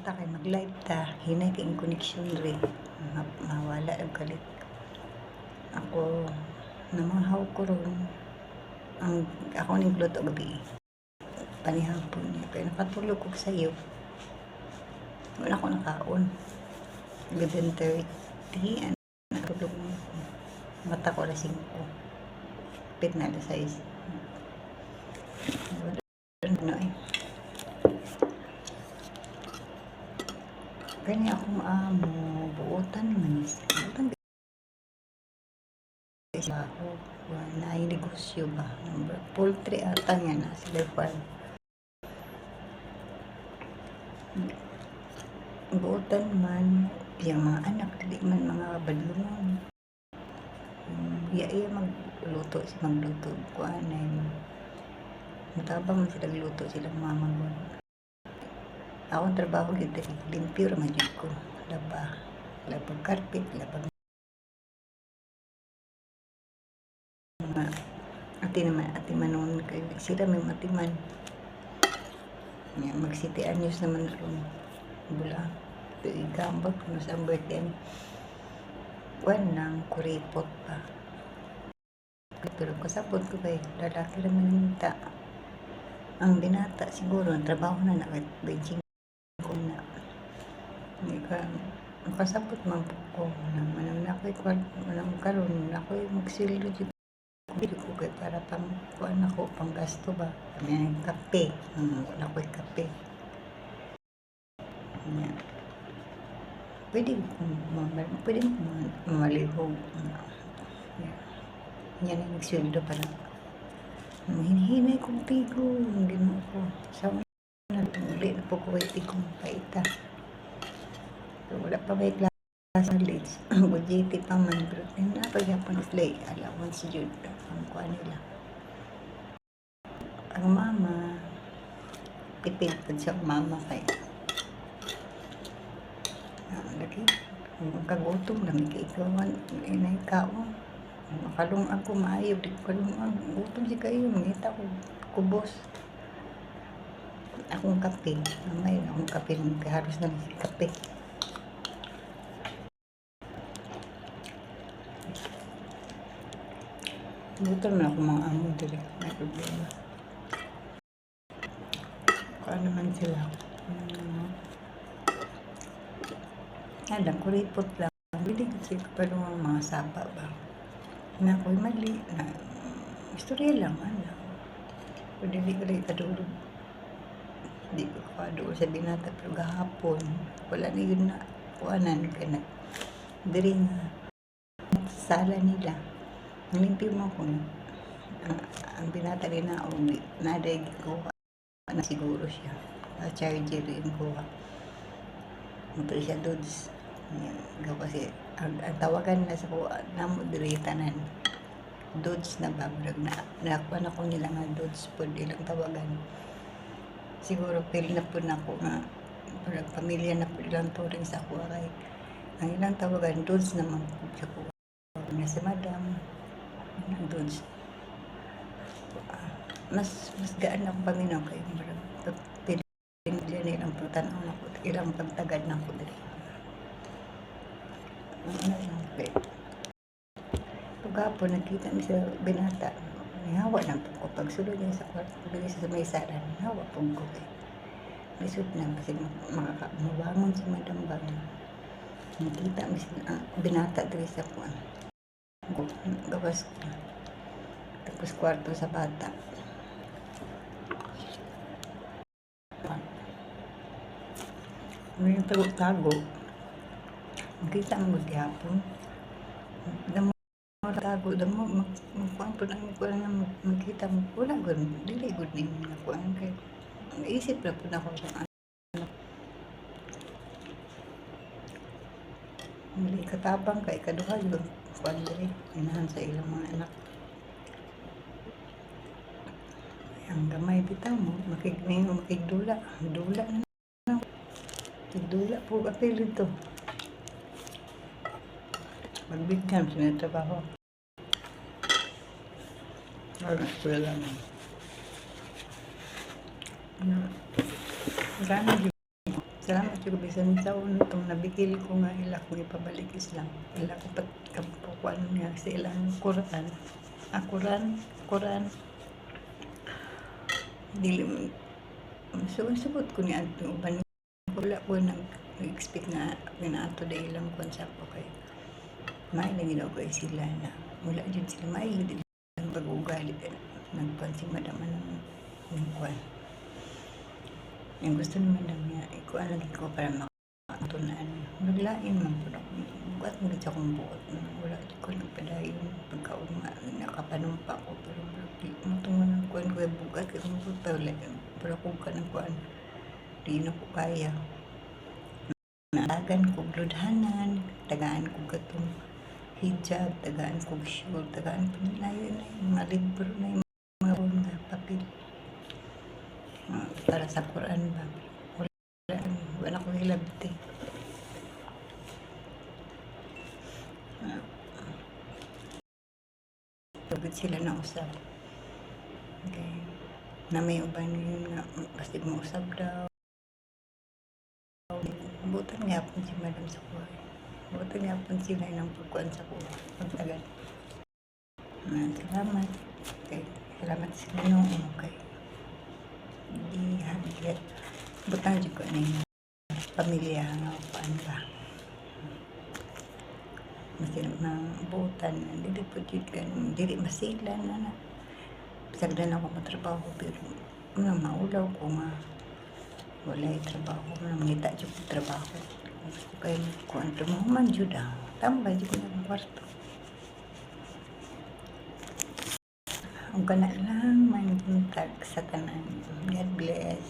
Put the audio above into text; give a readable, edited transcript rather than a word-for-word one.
ta kay mag-live ta, hinay kay connection rin. Mawala ang kalit. Ako, namahaw ko ron. Ako nagluto gabi. Panihapon niya. Kaya nakatulog ko sa iyo. Wala ako nakaon. 11:30. Natulog mo ako. Mata ko alas 5. Pit na alas 6. Ano eh. Kanya akong amo, buutan manis. Buutan kasi ako. Nainegosyo ba? Poultry ata nga na sila farm. Buutan man, yung mga anak, hindi man mga balungon. Iya magluto, magluto. Kuhaan ay matabang man sila luto silang mama ko. Akong trabaho gito, limpyo raman yun ko. Labag carpet, labag ati manon kay sila may matiman. Mag-city anyos naman ron. Bula. Ito igambag kung sa birthday. Kuwan ng kuripot pa. Pero kasabot ko kay lalaki naman minta. Ang binata siguro, ang trabaho na benching ko na. Kasabot man po ko. Manang ako'y karon ako'y magsildo dito. Bili ko kay para pang kuan ako, pang gasto ba. Kami ang kape. Wala ko'y kape. Pwede ko mamalihog. Yan ang nagsweldo pa lang. Hinihinay kong pigo. Ang ginawa ko. Sabi na, uli na po ko kay pigong paita. So, wala pa may klase college. Budgeti pa man. Pero napag-yapon slay. Allowance yun. Ang kuha nila. Ang mama, tipid pa siya mama kay. Lagi. Ang kagutom lang. Ikawan. Inay kao. Makalung ako maayo. Di ko kalung ako. Gutom si kayo. Ngita ko. Kubos. Akong kape. Mamay akong kape. Halos na si kape. Buto na ako mga amo dili. May problema. Kung naman sila. Alam ko report lang. Bili kasi ko pa mga sapa ba. Na ako'y mali. Istorya lang. Kung dili ko rin kadulog. Hindi ko kadulog sa binata. Pero gahapon. Wala na yun na. Kuanan ka na. Diri nga. Sala nila. Nalimpyo mo ko na. Ang binata rin na uwi. Naday ko. Na siguro siya. Charger rin ko. Ito siya dudes. Kasi ang tawagan na sa kuha namo diri tanan dudes na babrag na nakuha ko nila nga dudes po ilang tawagan siguro pili na po na ako nga parang pamilya na po ilang turing sa kuha kay ang ilang tawagan dudes naman po sa kuha na si madam dudes mas gaan ako paminaw kay parang pili nila ilang pagtanaw na ko ilang pagtagad na ko diri. Pagkapon, nakita niya sa binata. Hawa na po ko. Pagsulod niya sa kwarto, pagkali sa may saran, hawa po ko. Lisod na kasi mabangon si Madam Bang. Nakita niya binata dito sa kuwan. Gawas ko. Tapos kwarto sa bata. May tago. Makita mo maghapon. Damo tago, damo magkuhan po lang magkita mo. Wala gud, dili gud ni nakuhan kay naisip na po na ako kung ano. Hindi katabang kay kaduha yun. Kuhan dili, inahan sa ilang mga anak. Ang gamay bitaw mo, makigdula. Dula na. Dula po kapilid to. Magbigyan sa trabaho. Wala lang. Marami Salamat sa bisan taon itong nabigil ko nga ila kung ipabalik Islam. Ila ko pat kapukuan niya sa ilang Quran. Quran. Dili subot ko ni adto uban wala ko nag-expect nga pinaato da ilang konsep ko kay may lagi daw ko sila na wala jud sila may hindi ang pag-ugali nagpansin madama ng kwan. Yung gusto naman lang niya, ikuha lagi ko para makatunaan. Naglain man po na. Bukat mo rin sa kong buot. Wala ko nagpadayon. Pagkaon nakapanumpa ko. Pero matungan ng kuhan ko yung bukat. Kasi mo po wala ko ka ng kuhan. Di na ko kaya. Tagaan ko gludhanan. Tagaan ko gatong hijab. Tagaan ko shawl. Tagaan ko na yun. Mga libro na yung mga papel. Para sa Quran ba? Wala ko hilabti. Tugod sila na usap. Okay. Na may uban yun nga, basta mo usap daw. Butan nga po si Madam sa kuhay. Butan nga po sila ng pagkuhan sa kuhay. Pagtagal. Salamat. Okay. Salamat sa Ginoo. Okay. Hindi habigat. Butang dyan ko na yung pamilya nga paan ba. Masih butan. Dili po dyan ka. Dili masilan na. Sagdan ako matrabaho pero maulaw ko nga. Wala yung trabaho. Mangita dyan ko trabaho. Gusto kayo kuhan. Tumahuman dyan ah. Tama dyan ko na ang kwarto. Ang kana lang, may buntag sa tanan. God bless.